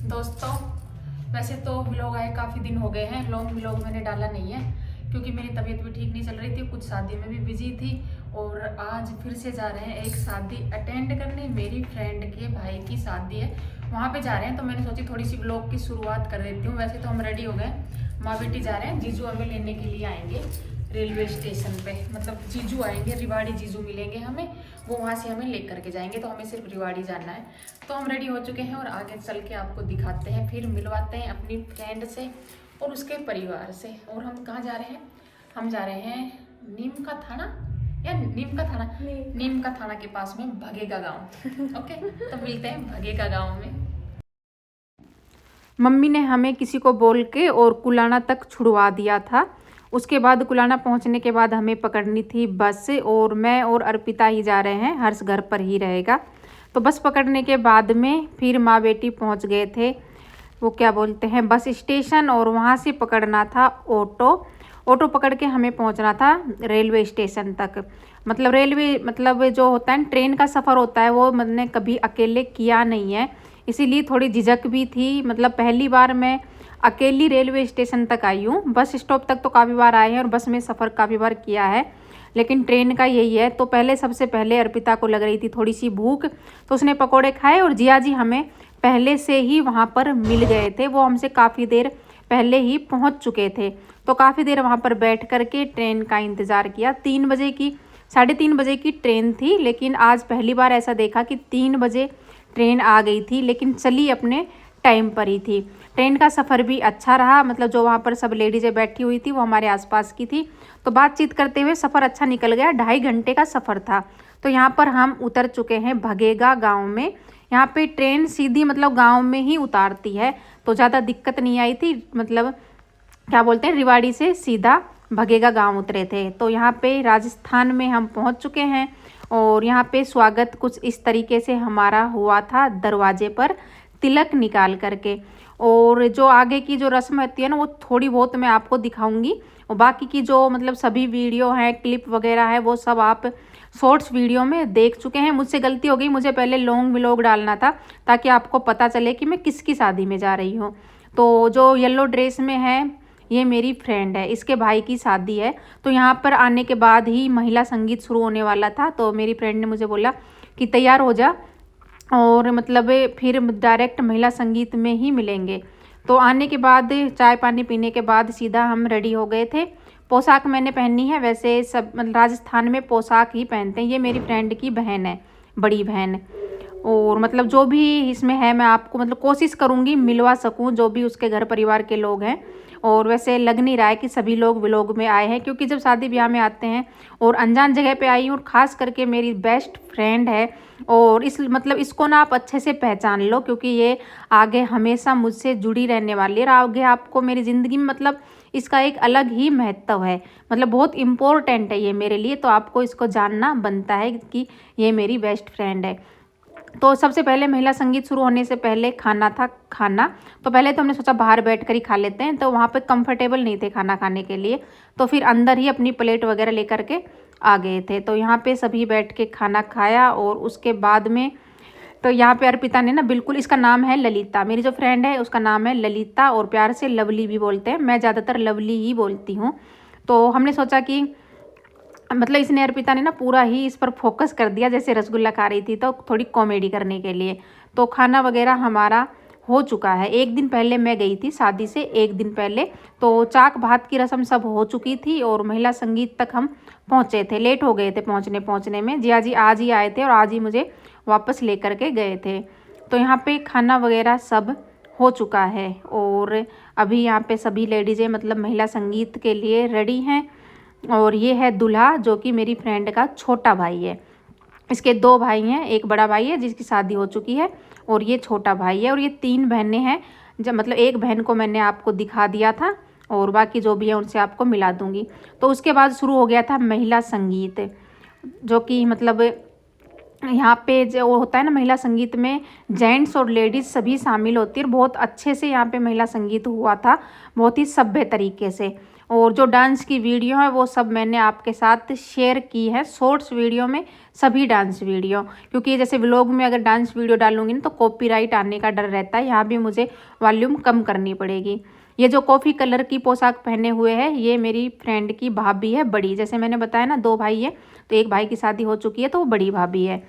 दोस्तों, वैसे तो व्लॉग आए काफ़ी दिन हो गए हैं, लॉन्ग व्लॉग मैंने डाला नहीं है क्योंकि मेरी तबीयत भी ठीक नहीं चल रही थी, कुछ शादी में भी बिजी थी। और आज फिर से जा रहे हैं एक शादी अटेंड करने, मेरी फ्रेंड के भाई की शादी है, वहाँ पे जा रहे हैं। तो मैंने सोची थोड़ी सी व्लॉग की शुरुआत कर देती हूँ। वैसे तो हम रेडी हो गए, माँ बेटी जा रहे हैं, जीजू हमें लेने के लिए आएंगे रेलवे स्टेशन पे। मतलब जीजू आएंगे, रिवाड़ी जीजू मिलेंगे हमें, वो वहाँ से हमें लेकर के जाएंगे, तो हमें सिर्फ रिवाड़ी जाना है। तो हम रेडी हो चुके हैं और आगे चल के आपको दिखाते हैं, फिर मिलवाते हैं अपनी फ्रेंड से और उसके परिवार से। और हम कहाँ जा रहे हैं? हम जा रहे हैं नीम का थाना या नीम का थाना के पास में भगेगा गाँव। ओके, तो मिलते हैं भगेगा गाँव में। मम्मी ने हमें किसी को बोल के और कुलाना तक छुड़वा दिया था। उसके बाद कुलाना पहुंचने के बाद हमें पकड़नी थी बस, और मैं और अर्पिता ही जा रहे हैं, हर्ष घर पर ही रहेगा। तो बस पकड़ने के बाद में फिर माँ बेटी पहुंच गए थे, वो क्या बोलते हैं, बस स्टेशन। और वहाँ से पकड़ना था ऑटो पकड़ के हमें पहुँचना था रेलवे स्टेशन तक। मतलब रेलवे मतलब जो होता है ट्रेन का सफ़र होता है, वो मैंने कभी अकेले किया नहीं है, इसीलिए थोड़ी झिझक भी थी। मतलब पहली बार मैं अकेली रेलवे स्टेशन तक आई हूँ। बस स्टॉप तक तो काफ़ी बार आए हैं और बस में सफ़र काफ़ी बार किया है, लेकिन ट्रेन का यही है। तो सबसे पहले अर्पिता को लग रही थी थोड़ी सी भूख, तो उसने पकोड़े खाए। और जिया जी हमें पहले से ही वहाँ पर मिल गए थे, वो हमसे काफ़ी देर पहले ही पहुँच चुके थे। तो काफ़ी देर वहाँ पर बैठ कर के ट्रेन का इंतज़ार किया। 3:30 बजे की ट्रेन थी, लेकिन आज पहली बार ऐसा देखा कि 3 बजे ट्रेन आ गई थी, लेकिन चली अपने टाइम पर ही थी। ट्रेन का सफ़र भी अच्छा रहा। मतलब जो वहाँ पर सब लेडीज़ें बैठी हुई थी वो हमारे आसपास की थी, तो बातचीत करते हुए सफ़र अच्छा निकल गया। 2.5 घंटे का सफ़र था। तो यहाँ पर हम उतर चुके हैं भगेगा गांव में। यहाँ पे ट्रेन सीधी मतलब गांव में ही उतारती है, तो ज़्यादा दिक्कत नहीं आई थी। मतलब क्या बोलते हैं, रिवाड़ी से सीधा भगेगा गांव उतरे थे। तो यहाँ पे राजस्थान में हम पहुँच चुके हैं। और यहाँ पे स्वागत कुछ इस तरीके से हमारा हुआ था, दरवाजे पर तिलक निकाल करके। और जो आगे की जो रस्म होती है ना, वो थोड़ी बहुत मैं आपको दिखाऊंगी। और बाकी की जो मतलब सभी वीडियो हैं, क्लिप वगैरह है, वो सब आप शॉर्ट्स वीडियो में देख चुके हैं। मुझसे गलती हो गई, मुझे पहले लॉन्ग व्लॉग डालना था ताकि आपको पता चले कि मैं किसकी शादी में जा रही हूँ। तो जो येलो ड्रेस में है ये मेरी फ्रेंड है, इसके भाई की शादी है। तो यहाँ पर आने के बाद ही महिला संगीत शुरू होने वाला था, तो मेरी फ्रेंड ने मुझे बोला कि तैयार हो जा, और मतलब फिर डायरेक्ट महिला संगीत में ही मिलेंगे। तो आने के बाद चाय पानी पीने के बाद सीधा हम रेडी हो गए थे। पोशाक मैंने पहनी है, वैसे सब मतलब राजस्थान में पोशाक ही पहनते हैं। ये मेरी फ्रेंड की बहन है, बड़ी बहन। और मतलब जो भी इसमें है मैं आपको मतलब कोशिश करूँगी मिलवा सकूँ जो भी उसके घर परिवार के लोग हैं। और वैसे लग नहीं रहा है कि सभी लोग व्लॉग में आए हैं, क्योंकि जब शादी ब्याह में आते हैं और अनजान जगह पे आई हूँ, और ख़ास करके मेरी बेस्ट फ्रेंड है, और इस मतलब इसको ना आप अच्छे से पहचान लो, क्योंकि ये आगे हमेशा मुझसे जुड़ी रहने वाली है। और आगे आपको मेरी ज़िंदगी में मतलब इसका एक अलग ही महत्व है, मतलब बहुत इम्पोर्टेंट है ये मेरे लिए। तो आपको इसको जानना बनता है कि ये मेरी बेस्ट फ्रेंड है। तो सबसे पहले महिला संगीत शुरू होने से पहले खाना था। तो पहले तो हमने सोचा बाहर बैठ कर ही खा लेते हैं, तो वहाँ पे कंफर्टेबल नहीं थे खाना खाने के लिए, तो फिर अंदर ही अपनी प्लेट वगैरह लेकर के आ गए थे। तो यहाँ पे सभी बैठ के खाना खाया। और उसके बाद में तो यहाँ पे अर्पिता ने ना, बिल्कुल इसका नाम है ललिता, मेरी जो फ्रेंड है उसका नाम है ललिता, और प्यार से लवली भी बोलते हैं, मैं ज़्यादातर लवली ही बोलती हूँ। तो हमने सोचा कि मतलब इसने अर्पिता ने ना पूरा ही इस पर फोकस कर दिया, जैसे रसगुल्ला खा रही थी, तो थोड़ी कॉमेडी करने के लिए। तो खाना वगैरह हमारा हो चुका है। एक दिन पहले मैं गई थी शादी से, एक दिन पहले तो चाक भात की रस्म सब हो चुकी थी, और महिला संगीत तक हम पहुँचे थे। लेट हो गए थे पहुँचने में। जिया जी आज ही आए थे और आज ही मुझे वापस लेकर के गए थे। तो यहाँ पे खाना वगैरह सब हो चुका है, और अभी यहाँ पे सभी लेडीज़ें मतलब महिला संगीत के लिए रेडी हैं। और ये है दूल्हा, जो कि मेरी फ्रेंड का छोटा भाई है। इसके 2 भाई हैं, एक बड़ा भाई है जिसकी शादी हो चुकी है, और ये छोटा भाई है। और ये 3 बहनें हैं, जब मतलब एक बहन को मैंने आपको दिखा दिया था, और बाकी जो भी है उनसे आपको मिला दूंगी। तो उसके बाद शुरू हो गया था महिला संगीत, जो कि मतलब यहाँ पे जो होता है ना, महिला संगीत में जेंट्स और लेडीज़ सभी शामिल होती है, और बहुत अच्छे से यहाँ पे महिला संगीत हुआ था, बहुत ही सभ्य तरीके से। और जो डांस की वीडियो है वो सब मैंने आपके साथ शेयर की है शॉर्ट्स वीडियो में, सभी डांस वीडियो, क्योंकि जैसे व्लॉग में अगर डांस वीडियो डालूंगी ना तो कॉपीराइट आने का डर रहता है, यहाँ भी मुझे वॉल्यूम कम करनी पड़ेगी। ये जो कॉफ़ी कलर की पोशाक पहने हुए है ये मेरी फ्रेंड की भाभी है बड़ी, जैसे मैंने बताया ना 2 भाई है, तो एक भाई की शादी हो चुकी है तो वो बड़ी भाभी है।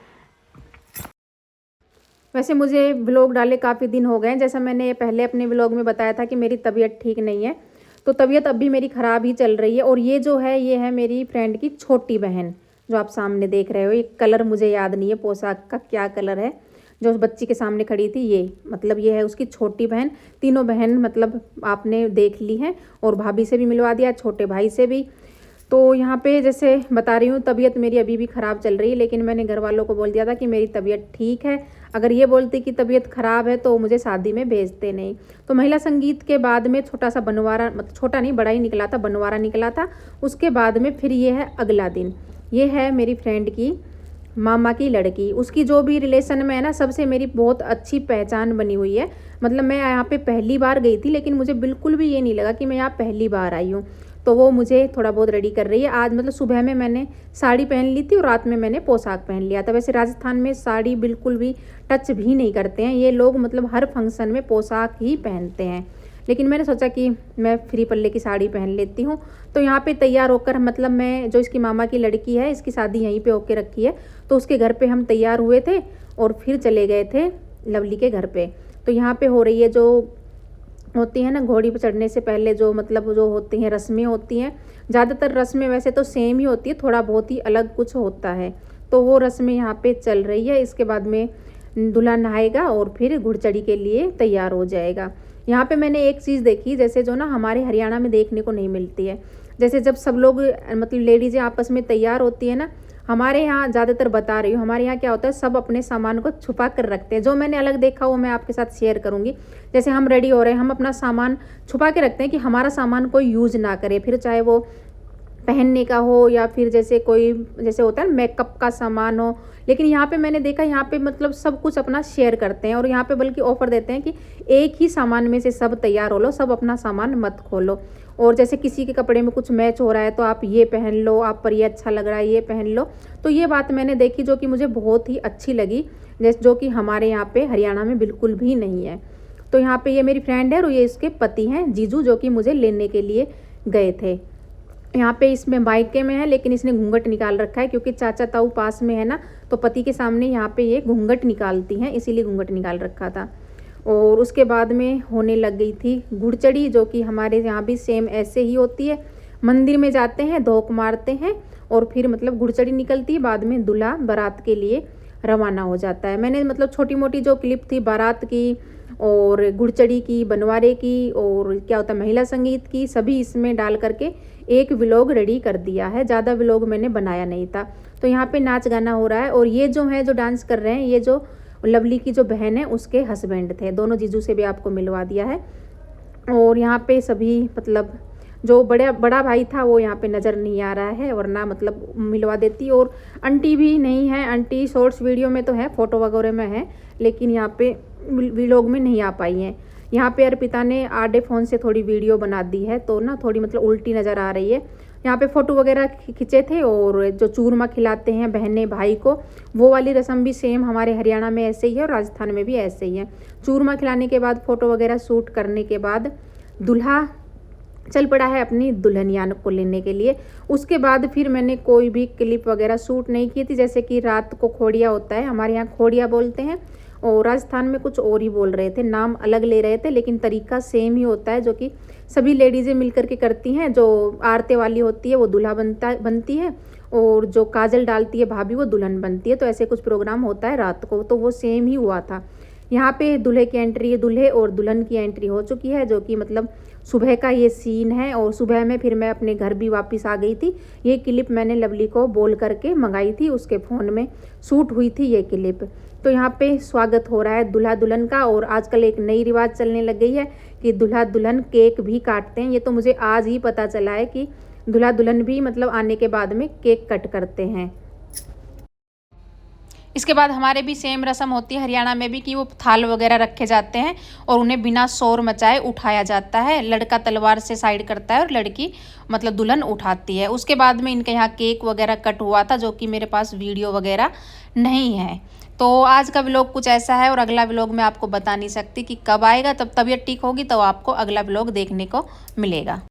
वैसे मुझे व्लॉग डाले काफ़ी दिन हो गए हैं, जैसा मैंने पहले अपने व्लॉग में बताया था कि मेरी तबीयत ठीक नहीं है, तो तबीयत अब भी मेरी ख़राब ही चल रही है। और ये जो है ये है मेरी फ्रेंड की छोटी बहन, जो आप सामने देख रहे हो। ये कलर मुझे याद नहीं है पोशाक का क्या कलर है, जो उस बच्ची के सामने खड़ी थी ये, मतलब ये है उसकी छोटी बहन। तीनों बहन मतलब आपने देख ली हैं, और भाभी से भी मिलवा दिया, छोटे भाई से भी। तो यहाँ पे जैसे बता रही हूँ तबीयत मेरी अभी भी ख़राब चल रही है, लेकिन मैंने घर वालों को बोल दिया था कि मेरी तबीयत ठीक है। अगर ये बोलती कि तबीयत ख़राब है तो मुझे शादी में भेजते नहीं। तो महिला संगीत के बाद में छोटा सा बनवारा, मतलब छोटा नहीं बड़ा ही निकला था, बनवारा निकला था। उसके बाद में फिर ये है अगला दिन, ये है मेरी फ्रेंड की मामा की लड़की। उसकी जो भी रिलेशन में है ना, सबसे मेरी बहुत अच्छी पहचान बनी हुई है। मतलब मैं यहाँ पे पहली बार गई थी, लेकिन मुझे बिल्कुल भी ये नहीं लगा कि मैं यहाँ पहली बार आई हूँ। तो वो मुझे थोड़ा बहुत रेडी कर रही है आज। मतलब सुबह में मैंने साड़ी पहन ली थी और रात में मैंने पोशाक पहन लिया था। वैसे राजस्थान में साड़ी बिल्कुल भी टच भी नहीं करते हैं ये लोग, मतलब हर फंक्शन में पोशाक ही पहनते हैं। लेकिन मैंने सोचा कि मैं फ्री पल्ले की साड़ी पहन लेती हूँ। तो यहाँ पे तैयार होकर, मतलब मैं जो इसकी मामा की लड़की है, इसकी शादी यहीं पे होके रखी है, तो उसके घर पे हम तैयार हुए थे और फिर चले गए थे लवली के घर पे। तो यहाँ पे हो रही है जो होती है ना घोड़ी पर चढ़ने से पहले, जो मतलब जो होती हैं रस्में होती हैं, ज़्यादातर रस्में वैसे तो सेम ही होती है, थोड़ा बहुत ही अलग कुछ होता है। तो वो रस्में यहाँ पे चल रही है। इसके बाद में दूल्हा नहाएगा और फिर घुड़चढ़ी के लिए तैयार हो जाएगा। यहाँ पे मैंने एक चीज़ देखी, जैसे जो ना हमारे हरियाणा में देखने को नहीं मिलती है। जैसे जब सब लोग मतलब लेडीज़ें आपस में तैयार होती है ना, हमारे यहाँ ज़्यादातर बता रही हूँ, हमारे यहाँ क्या होता है, सब अपने सामान को छुपा कर रखते हैं। जो मैंने अलग देखा वो मैं आपके साथ शेयर करूँगी। जैसे हम रेडी हो रहे हैं, हम अपना सामान छुपा के रखते हैं कि हमारा सामान कोई यूज़ ना करे, फिर चाहे वो पहनने का हो या फिर जैसे कोई जैसे होता है मेकअप का सामान हो। लेकिन यहाँ पे मैंने देखा, यहाँ पे मतलब सब कुछ अपना शेयर करते हैं, और यहाँ पे बल्कि ऑफर देते हैं कि एक ही सामान में से सब तैयार हो लो, सब अपना सामान मत खोलो। और जैसे किसी के कपड़े में कुछ मैच हो रहा है तो आप ये पहन लो, आप पर ये अच्छा लग रहा है ये पहन लो। तो ये बात मैंने देखी जो कि मुझे बहुत ही अच्छी लगी, जैसे जो कि हमारे यहाँ पे हरियाणा में बिल्कुल भी नहीं है। तो यहाँ पे ये मेरी फ्रेंड है और ये इसके पति हैं जीजू, जो कि मुझे लेने के लिए गए थे। यहाँ पे इसमें मायके में है, लेकिन इसने घूंघट निकाल रखा है क्योंकि चाचा ताऊ पास में है ना, तो पति के सामने यहाँ पे ये घूंघट निकालती हैं, इसीलिए घूंघट निकाल रखा था। और उसके बाद में होने लग गई थी घुड़चढ़ी, जो कि हमारे यहाँ भी सेम ऐसे ही होती है। मंदिर में जाते हैं, धोक मारते हैं और फिर मतलब घुड़चढ़ी निकलती है, बाद में दूल्हा बारात के लिए रवाना हो जाता है। मैंने मतलब छोटी मोटी जो क्लिप थी बारात की और घुड़चढ़ी की, बनवारे की और क्या होता है महिला संगीत की, सभी इसमें डाल करके एक व्लॉग रेडी कर दिया है। ज़्यादा व्लॉग मैंने बनाया नहीं था। तो यहाँ पे नाच गाना हो रहा है, और ये जो है जो डांस कर रहे हैं, ये जो लवली की जो बहन है उसके हस्बैंड थे। दोनों जीजू से भी आपको मिलवा दिया है। और यहाँ पे सभी मतलब जो बड़ा भाई था वो यहाँ पे नज़र नहीं आ रहा है, वरना मतलब मिलवा देती। और आंटी भी नहीं है, आंटी शॉर्ट्स वीडियो में तो है, फ़ोटो वगैरह में है, लेकिन यहाँ पे व्लॉग में नहीं आ पाई हैं। यहाँ पे अर्पिता ने आधे फ़ोन से थोड़ी वीडियो बना दी है, तो ना थोड़ी मतलब उल्टी नज़र आ रही है। यहाँ पे फ़ोटो वगैरह खींचे थे, और जो चूरमा खिलाते हैं बहनें भाई को, वो वाली रस्म भी सेम हमारे हरियाणा में ऐसे ही है और राजस्थान में भी ऐसे ही है। चूरमा खिलाने के बाद फ़ोटो वगैरह शूट करने के बाद दूल्हा चल पड़ा है अपनी दुल्हनिया को लेने के लिए। उसके बाद फिर मैंने कोई भी क्लिप वगैरह शूट नहीं की थी। जैसे कि रात को खोड़िया होता है, हमारे यहाँ खोड़िया बोलते हैं, और राजस्थान में कुछ और ही बोल रहे थे, नाम अलग ले रहे थे, लेकिन तरीका सेम ही होता है, जो कि सभी लेडीज़ें मिल करके करती हैं। जो आरते वाली होती है वो दूल्हा बनती है, और जो काजल डालती है भाभी वो दुल्हन बनती है। तो ऐसे कुछ प्रोग्राम होता है रात को, तो वो सेम ही हुआ था। यहाँ पे दूल्हे की एंट्री, दूल्हे और दुल्हन की एंट्री हो चुकी है, जो कि मतलब सुबह का ये सीन है। और सुबह में फिर मैं अपने घर भी वापस आ गई थी। ये क्लिप मैंने लवली को बोल करके मंगाई थी, उसके फ़ोन में शूट हुई थी ये क्लिप। तो यहाँ पे स्वागत हो रहा है दूल्हा दुल्हन का, और आजकल एक नई रिवाज चलने लग गई है कि दूल्हा दुल्हन केक भी काटते हैं। ये तो मुझे आज ही पता चला है कि दूल्हा दुल्हन भी मतलब आने के बाद में केक कट करते हैं। इसके बाद हमारे भी सेम रस्म होती है हरियाणा में भी कि वो थाल वगैरह रखे जाते हैं और उन्हें बिना शोर मचाए उठाया जाता है। लड़का तलवार से साइड करता है और लड़की मतलब दुल्हन उठाती है। उसके बाद में इनके यहाँ केक वगैरह कट हुआ था, जो कि मेरे पास वीडियो वगैरह नहीं है। तो आज का व्लॉग कुछ ऐसा है और अगला व्लॉग मैं आपको बता नहीं सकती कि कब आएगा। तब तबीयत ठीक होगी तो आपको अगला व्लॉग देखने को मिलेगा।